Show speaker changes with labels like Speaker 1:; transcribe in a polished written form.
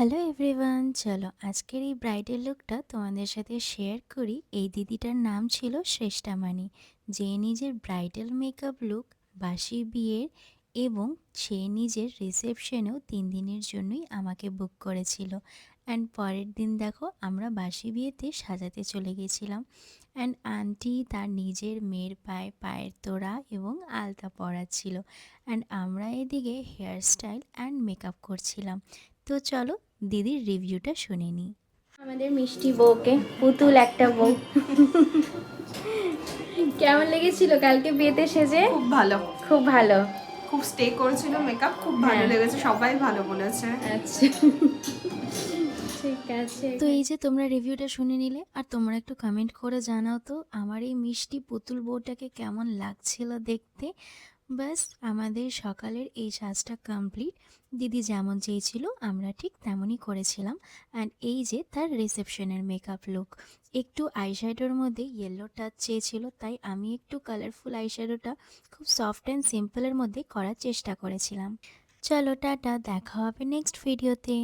Speaker 1: Hello everyone, চলো আজকের এই ব্রাইডাল লুকটা তোমাদের সাথে শেয়ার করি। এই দিদিটার নাম ছিল শ্রেষ্ঠামানি, যে নিজের ব্রাইডাল মেকআপ লুক বাসি বিয়ের এবং সে নিজের রিসেপশনেও 3 দিনের জন্যই আমাকে বুক করেছিল। অ্যান্ড পরের দিন দেখো আমরা বাসি বিয়েতে সাজাতে চলে গেছিলাম। অ্যান্ড আন্টি তার নিজের মেয়ের পায়ে পায়ের তোড়া এবং আলতা পরাচ্ছিল, অ্যান্ড আমরা এদিকে হেয়ার স্টাইল অ্যান্ড মেকআপ করছিলাম। তো চলো দিদির রিভিউটা শুনে নিই।
Speaker 2: আমাদের মিষ্টি বউকে, পুতুল একটা বউ। কেমন লেগেছিল কালকে বিয়েতে সেজে?
Speaker 3: খুব ভালো,
Speaker 2: খুব ভালো।
Speaker 3: খুব স্টে করেছিল মেকআপ, খুব ভালো লেগেছে, সবাই ভালো বলেছে।
Speaker 2: আচ্ছা, ঠিক আছে।
Speaker 1: তো এই যে তোমরা রিভিউটা শুনে নিলে, আর তোমরা একটু কমেন্ট করে জানাও তো আমার এই মিষ্টি পুতুল বউটাকে কেমন লাগছিল দেখতে। ব্যাস আমাদের সকালের এই সাজটা কমপ্লিট। দিদি যেমন চেয়েছিল আমরা ঠিক তেমনই করেছিলাম। অ্যান্ড এই যে তার রিসেপশনের মেকআপ লুক, একটু আইশ্যাডোর মধ্যে ইয়েলো টাচ চেয়েছিল, তাই আমি একটু কালারফুল আইশ্যাডোটা খুব সফট অ্যান্ড সিম্পলের মধ্যে করার চেষ্টা করেছিলাম। চলো টাটা, দেখা হবে নেক্সট ভিডিওতে।